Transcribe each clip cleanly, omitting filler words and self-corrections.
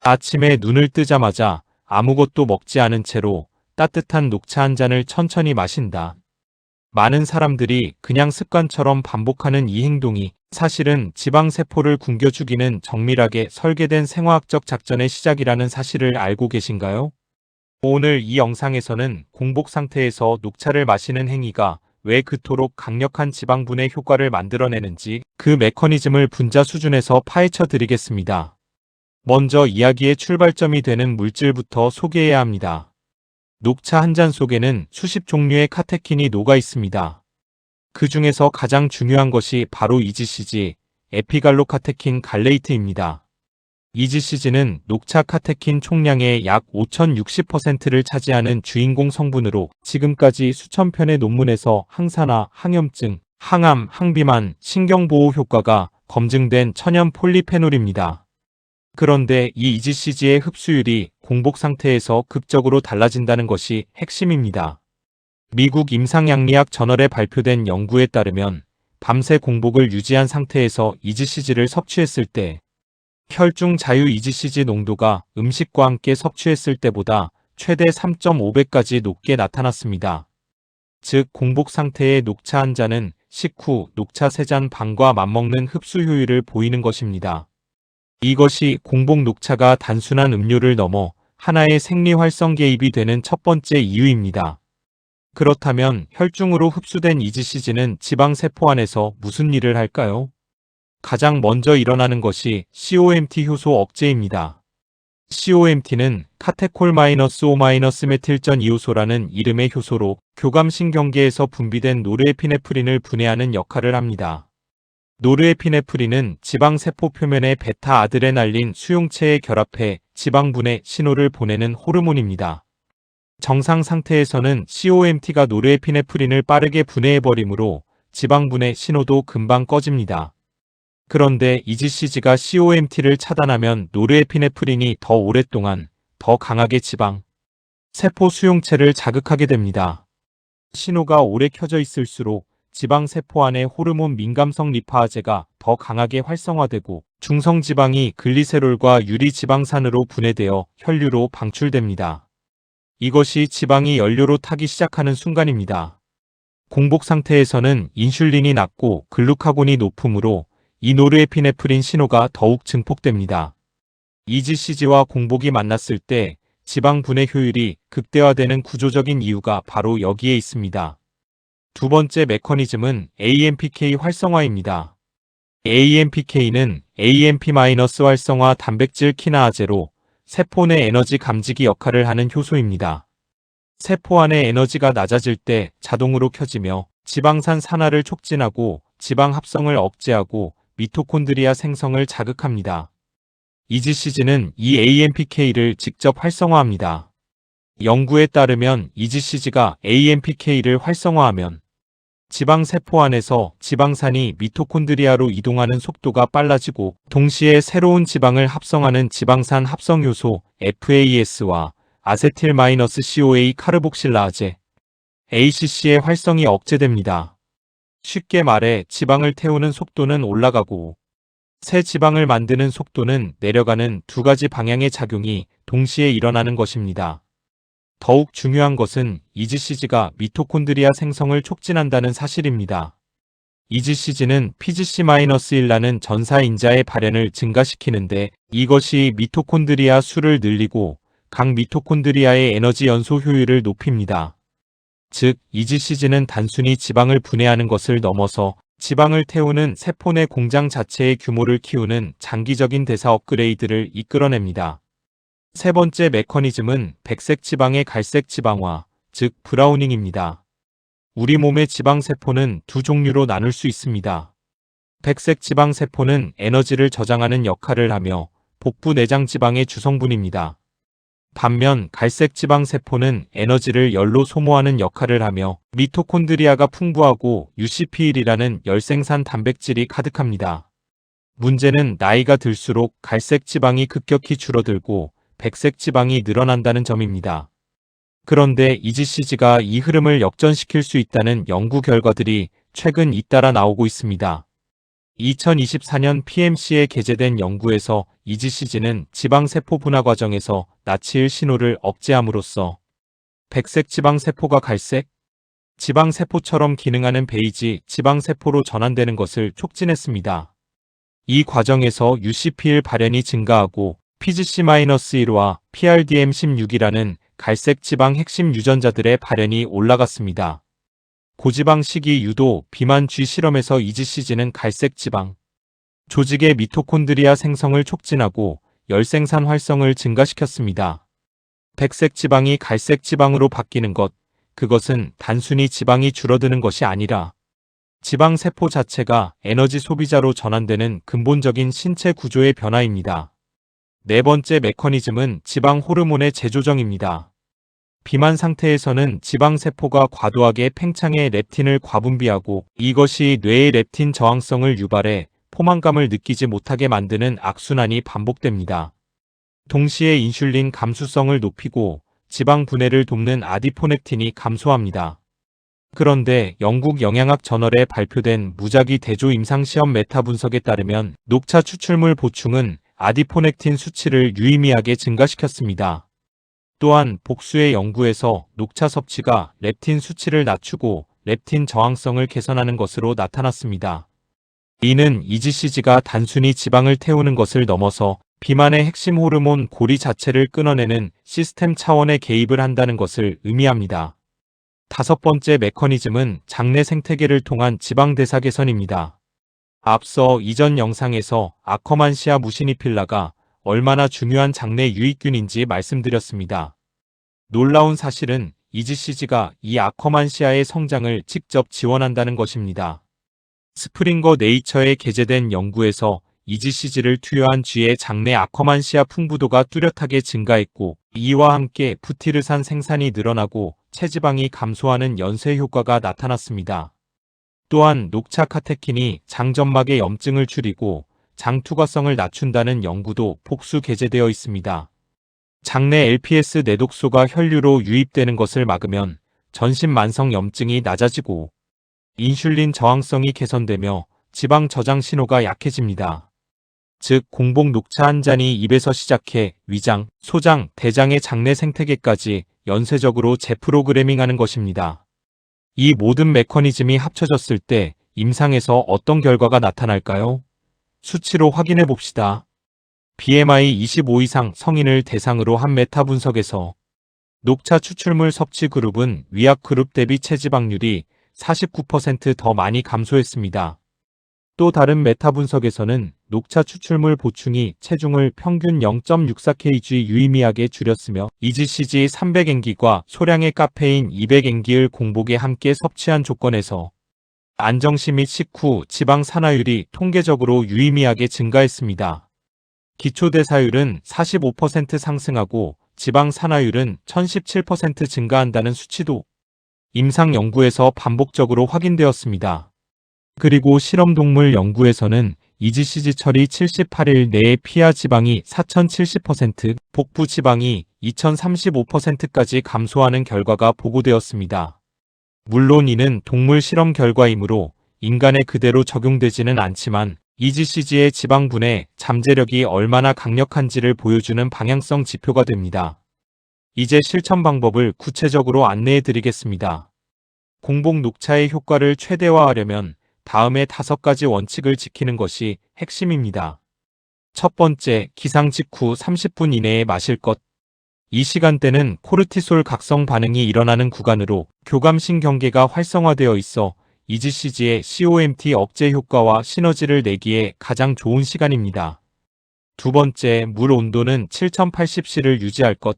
아침에 눈을 뜨자마자 아무것도 먹지 않은 채로 따뜻한 녹차 한 잔을 천천히 마신다. 많은 사람들이 그냥 습관처럼 반복하는 이 행동이 사실은 지방세포를 굶겨 죽이는 정밀하게 설계된 생화학적 작전의 시작이라는 사실을 알고 계신가요? 오늘 이 영상에서는 공복 상태에서 녹차를 마시는 행위가 왜 그토록 강력한 지방분해 효과를 만들어내는지 그 메커니즘을 분자 수준에서 파헤쳐 드리겠습니다. 먼저 이야기의 출발점이 되는 물질부터 소개해야 합니다. 녹차 한 잔 속에는 수십 종류의 카테킨이 녹아 있습니다. 그 중에서 가장 중요한 것이 바로 EGCG, 에피갈로카테킨 갈레이트입니다. EGCG는 녹차 카테킨 총량의 약 5060%를 차지하는 주인공 성분으로 지금까지 수천 편의 논문에서 항산화, 항염증, 항암, 항비만, 신경보호 효과가 검증된 천연 폴리페놀입니다. 그런데 이 EGCG의 흡수율이 공복 상태에서 극적으로 달라진다는 것이 핵심입니다. 미국 임상양리학 저널에 발표된 연구에 따르면 밤새 공복을 유지한 상태에서 EGCG를 섭취했을 때 혈중 자유 EGCG 농도가 음식과 함께 섭취했을 때보다 최대 3.5배까지 높게 나타났습니다. 즉 공복 상태의 녹차 한 잔은 식후 녹차 3잔 반과 맞먹는 흡수 효율을 보이는 것입니다. 이것이 공복 녹차가 단순한 음료를 넘어 하나의 생리활성 개입이 되는 첫 번째 이유입니다. 그렇다면 혈중으로 흡수된 EGCG는 지방세포 안에서 무슨 일을 할까요? 가장 먼저 일어나는 것이 COMT 효소 억제입니다. COMT는 카테콜-5-메틸전 이효소라는 이름의 효소로 교감신경계에서 분비된 노르에피네프린을 분해하는 역할을 합니다. 노르에피네프린은 지방세포 표면의 베타-아드레날린 수용체에 결합해 지방분해 신호를 보내는 호르몬입니다. 정상 상태에서는 COMT가 노르에피네프린을 빠르게 분해해버리므로 지방분해 신호도 금방 꺼집니다. 그런데 EGCG가 COMT를 차단하면 노르에피네프린이 더 오랫동안, 더 강하게 지방, 세포 수용체를 자극하게 됩니다. 신호가 오래 켜져 있을수록 지방세포 안의 호르몬 민감성 리파아제가 더 강하게 활성화되고 중성지방이 글리세롤과 유리지방산으로 분해되어 혈류로 방출됩니다. 이것이 지방이 연료로 타기 시작하는 순간입니다. 공복 상태에서는 인슐린이 낮고 글루카곤이 높으므로 이 노르에피네프린 신호가 더욱 증폭됩니다. EGCG와 공복이 만났을 때 지방 분해 효율이 극대화되는 구조적인 이유가 바로 여기에 있습니다. 두 번째 메커니즘은 AMPK 활성화입니다. AMPK는 AMP- 활성화 단백질 키나아제로 세포 내 에너지 감지기 역할을 하는 효소입니다. 세포 안의 에너지가 낮아질 때 자동으로 켜지며 지방산 산화를 촉진하고 지방 합성을 억제하고 미토콘드리아 생성을 자극합니다. EGCG는 이 AMPK를 직접 활성화합니다. 연구에 따르면 EGCG가 AMPK를 활성화하면 지방세포 안에서 지방산이 미토콘드리아로 이동하는 속도가 빨라지고 동시에 새로운 지방을 합성하는 지방산 합성효소 FAS와 아세틸-CoA 카르복실라아제 ACC의 활성이 억제됩니다. 쉽게 말해 지방을 태우는 속도는 올라가고 새 지방을 만드는 속도는 내려가는 두 가지 방향의 작용이 동시에 일어나는 것입니다. 더욱 중요한 것은 EGCG가 미토콘드리아 생성을 촉진한다는 사실입니다. EGCG는 PGC-1라는 전사인자의 발현을 증가시키는데 이것이 미토콘드리아 수를 늘리고 각 미토콘드리아의 에너지 연소 효율을 높입니다. 즉, EGCG는 단순히 지방을 분해하는 것을 넘어서 지방을 태우는 세포 내 공장 자체의 규모를 키우는 장기적인 대사 업그레이드를 이끌어냅니다. 세 번째 메커니즘은 백색 지방의 갈색 지방화, 즉 브라우닝입니다. 우리 몸의 지방세포는 두 종류로 나눌 수 있습니다. 백색 지방세포는 에너지를 저장하는 역할을 하며 복부 내장 지방의 주성분입니다. 반면 갈색 지방세포는 에너지를 열로 소모하는 역할을 하며 미토콘드리아가 풍부하고 UCP1이라는 열생산 단백질이 가득합니다. 문제는 나이가 들수록 갈색 지방이 급격히 줄어들고 백색 지방이 늘어난다는 점입니다. 그런데 EGCG가 이 흐름을 역전시킬 수 있다는 연구 결과들이 최근 잇따라 나오고 있습니다. 2024년 PMC에 게재된 연구에서 EGCG는 지방세포 분화 과정에서 나치일 신호를 억제함으로써 백색 지방세포가 갈색 지방세포처럼 기능하는 베이지 지방세포로 전환되는 것을 촉진했습니다. 이 과정에서 UCP1 발현이 증가하고 PGC-1와 PRDM16이라는 갈색 지방 핵심 유전자들의 발현이 올라갔습니다. 고지방 식이 유도 비만 쥐 실험에서 EGCG는 갈색 지방 조직의 미토콘드리아 생성을 촉진하고 열생산 활성을 증가시켰습니다. 백색 지방이 갈색 지방으로 바뀌는 것, 그것은 단순히 지방이 줄어드는 것이 아니라 지방 세포 자체가 에너지 소비자로 전환되는 근본적인 신체 구조의 변화입니다. 네 번째 메커니즘은 지방 호르몬의 재조정입니다. 비만 상태에서는 지방세포가 과도하게 팽창해 렙틴을 과분비하고 이것이 뇌의 렙틴 저항성을 유발해 포만감을 느끼지 못하게 만드는 악순환이 반복됩니다. 동시에 인슐린 감수성을 높이고 지방 분해를 돕는 아디포넥틴이 감소합니다. 그런데 영국 영양학 저널에 발표된 무작위 대조 임상시험 메타 분석에 따르면 녹차 추출물 보충은 아디포넥틴 수치를 유의미하게 증가시켰습니다. 또한 복수의 연구에서 녹차 섭취가 렙틴 수치를 낮추고 렙틴 저항성을 개선하는 것으로 나타났습니다. 이는 EGCG가 단순히 지방을 태우는 것을 넘어서 비만의 핵심 호르몬 고리 자체를 끊어내는 시스템 차원의 개입을 한다는 것을 의미합니다. 다섯 번째 메커니즘은 장내 생태계를 통한 지방 대사 개선입니다. 앞서 이전 영상에서 아커만시아 무시니필라가 얼마나 중요한 장내 유익균인지 말씀드렸습니다. 놀라운 사실은 EGCG가 이 아커만시아의 성장을 직접 지원한다는 것입니다. 스프링거 네이처에 게재된 연구에서 EGCG를 투여한 쥐의 장내 아커만시아 풍부도가 뚜렷하게 증가했고 이와 함께 부티르산 생산이 늘어나고 체지방이 감소하는 연쇄 효과가 나타났습니다. 또한 녹차 카테킨이 장점막의 염증을 줄이고 장 투과성을 낮춘다는 연구도 복수 게재되어 있습니다. 장내 LPS 내독소가 혈류로 유입되는 것을 막으면 전신 만성 염증이 낮아지고 인슐린 저항성이 개선되며 지방 저장 신호가 약해집니다. 즉 공복 녹차 한 잔이 입에서 시작해 위장, 소장, 대장의 장내 생태계까지 연쇄적으로 재프로그래밍하는 것입니다. 이 모든 메커니즘이 합쳐졌을 때 임상에서 어떤 결과가 나타날까요? 수치로 확인해 봅시다. BMI 25 이상 성인을 대상으로 한 메타 분석에서 녹차 추출물 섭취 그룹은 위약 그룹 대비 체지방률이 49% 더 많이 감소했습니다. 또 다른 메타 분석에서는 녹차 추출물 보충이 체중을 평균 0.64kg 유의미하게 줄였으며 EGCG 300엔기과 소량의 카페인 200엔기를 공복에 함께 섭취한 조건에서 안정시 및 식후 지방 산화율이 통계적으로 유의미하게 증가했습니다. 기초대사율은 45% 상승하고 지방 산화율은 1017% 증가한다는 수치도 임상 연구에서 반복적으로 확인되었습니다. 그리고 실험동물 연구에서는 EGCG 처리 78일 내에 피하 지방이 4070%, 복부 지방이 2035%까지 감소하는 결과가 보고되었습니다. 물론 이는 동물 실험 결과이므로 인간에 그대로 적용되지는 않지만 EGCG의 지방분해 잠재력이 얼마나 강력한지를 보여주는 방향성 지표가 됩니다. 이제 실천 방법을 구체적으로 안내해 드리겠습니다. 공복 녹차의 효과를 최대화하려면 다음의 5가지 원칙을 지키는 것이 핵심입니다. 첫 번째, 기상 직후 30분 이내에 마실 것. 이 시간대는 코르티솔 각성 반응이 일어나는 구간으로 교감신경계가 활성화되어 있어 EGCG의 COMT 억제 효과와 시너지를 내기에 가장 좋은 시간입니다. 두 번째, 물 온도는 7080C를 유지할 것.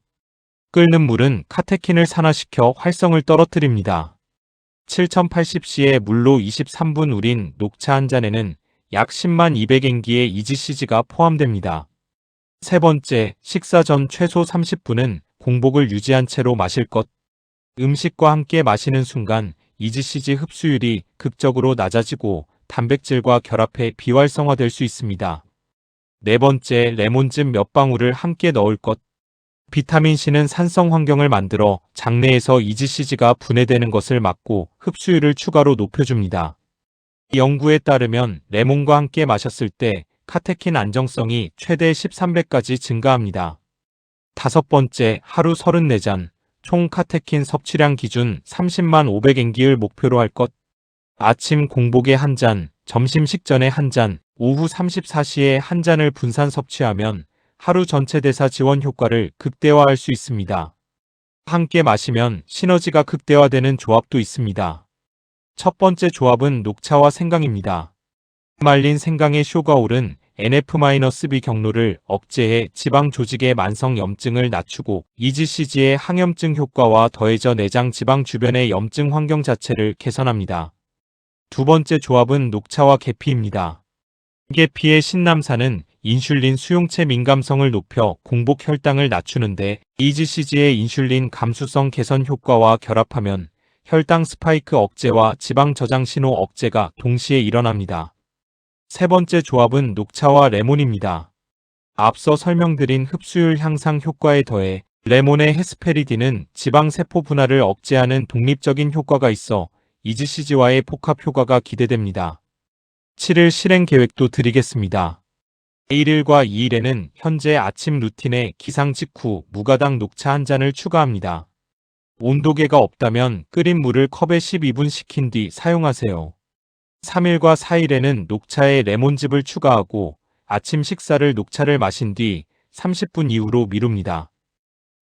끓는 물은 카테킨을 산화시켜 활성을 떨어뜨립니다. 7080C의 물로 23분 우린 녹차 한 잔에는 약 10만 200엔기의 EGCG가 포함됩니다. 세 번째, 식사 전 최소 30분은 공복을 유지한 채로 마실 것. 음식과 함께 마시는 순간 EGCG 흡수율이 극적으로 낮아지고 단백질과 결합해 비활성화될 수 있습니다. 네 번째, 레몬즙 몇 방울을 함께 넣을 것. 비타민C는 산성 환경을 만들어 장내에서 EGCG가 분해되는 것을 막고 흡수율을 추가로 높여줍니다. 연구에 따르면 레몬과 함께 마셨을 때 카테킨 안정성이 최대 13배까지 증가합니다. 다섯 번째, 하루 34잔, 총 카테킨 섭취량 기준 30만 500mg을 목표로 할 것. 아침 공복에 한 잔, 점심 식전에 한 잔, 오후 34시에 한 잔을 분산 섭취하면 하루 전체 대사 지원 효과를 극대화할 수 있습니다. 함께 마시면 시너지가 극대화되는 조합도 있습니다. 첫 번째 조합은 녹차와 생강입니다. 말린 생강의 쇼가올은 NF-B 경로를 억제해 지방 조직의 만성 염증을 낮추고 EGCG의 항염증 효과와 더해져 내장 지방 주변의 염증 환경 자체를 개선합니다. 두 번째 조합은 녹차와 계피입니다. 계피의 신남산은 인슐린 수용체 민감성을 높여 공복 혈당을 낮추는데 EGCG의 인슐린 감수성 개선 효과와 결합하면 혈당 스파이크 억제와 지방 저장 신호 억제가 동시에 일어납니다. 세 번째 조합은 녹차와 레몬입니다. 앞서 설명드린 흡수율 향상 효과에 더해 레몬의 헤스페리딘은 지방 세포 분할을 억제하는 독립적인 효과가 있어 EGCG와의 복합 효과가 기대됩니다. 7일 실행 계획도 드리겠습니다. 1일과 2일에는 현재 아침 루틴에 기상 직후 무가당 녹차 한 잔을 추가합니다. 온도계가 없다면 끓인 물을 컵에 12분 식힌 뒤 사용하세요. 3일과 4일에는 녹차에 레몬즙을 추가하고 아침 식사를 녹차를 마신 뒤 30분 이후로 미룹니다.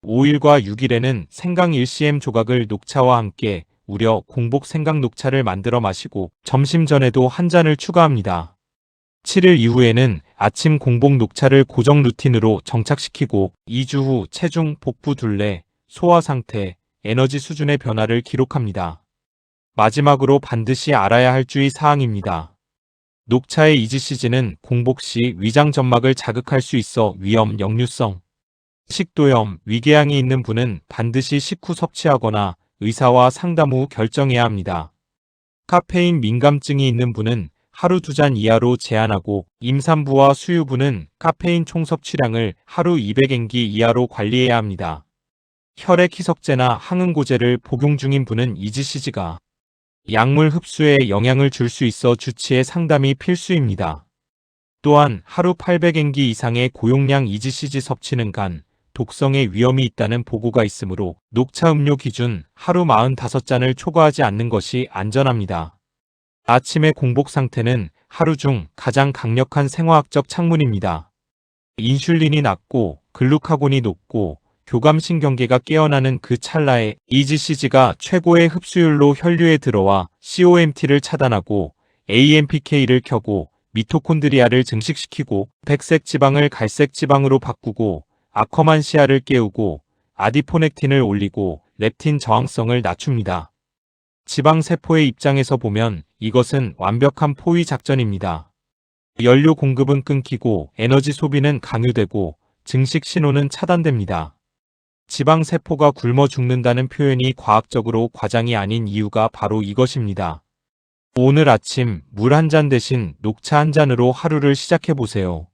5일과 6일에는 생강 1cm 조각을 녹차와 함께 우려 공복 생강 녹차를 만들어 마시고 점심 전에도 한 잔을 추가합니다. 7일 이후에는 아침 공복 녹차를 고정 루틴으로 정착시키고 2주 후 체중, 복부 둘레, 소화 상태, 에너지 수준의 변화를 기록합니다. 마지막으로 반드시 알아야 할 주의 사항입니다. 녹차의 EGCG는 공복 시 위장 점막을 자극할 수 있어 위염, 역류성, 식도염, 위궤양이 있는 분은 반드시 식후 섭취하거나 의사와 상담 후 결정해야 합니다. 카페인 민감증이 있는 분은 하루 2잔 이하로 제한하고 임산부와 수유부는 카페인 총 섭취량을 하루 200mg 이하로 관리해야 합니다. 혈액 희석제나 항응고제를 복용 중인 분은 EGCG가 약물 흡수에 영향을 줄 수 있어 주치의 상담이 필수입니다. 또한 하루 800mg 이상의 고용량 EGCG 섭취는 간, 독성의 위험이 있다는 보고가 있으므로 녹차 음료 기준 하루 45잔을 초과하지 않는 것이 안전합니다. 아침의 공복 상태는 하루 중 가장 강력한 생화학적 창문입니다. 인슐린이 낮고 글루카곤이 높고 교감신경계가 깨어나는 그 찰나에 EGCG가 최고의 흡수율로 혈류에 들어와 COMT를 차단하고 AMPK를 켜고 미토콘드리아를 증식시키고 백색 지방을 갈색 지방으로 바꾸고 아커만시아를 깨우고 아디포넥틴을 올리고 렙틴 저항성을 낮춥니다. 지방세포의 입장에서 보면 이것은 완벽한 포위 작전입니다. 연료 공급은 끊기고 에너지 소비는 강요되고 증식 신호는 차단됩니다. 지방세포가 굶어 죽는다는 표현이 과학적으로 과장이 아닌 이유가 바로 이것입니다. 오늘 아침 물 한 잔 대신 녹차 한 잔으로 하루를 시작해보세요.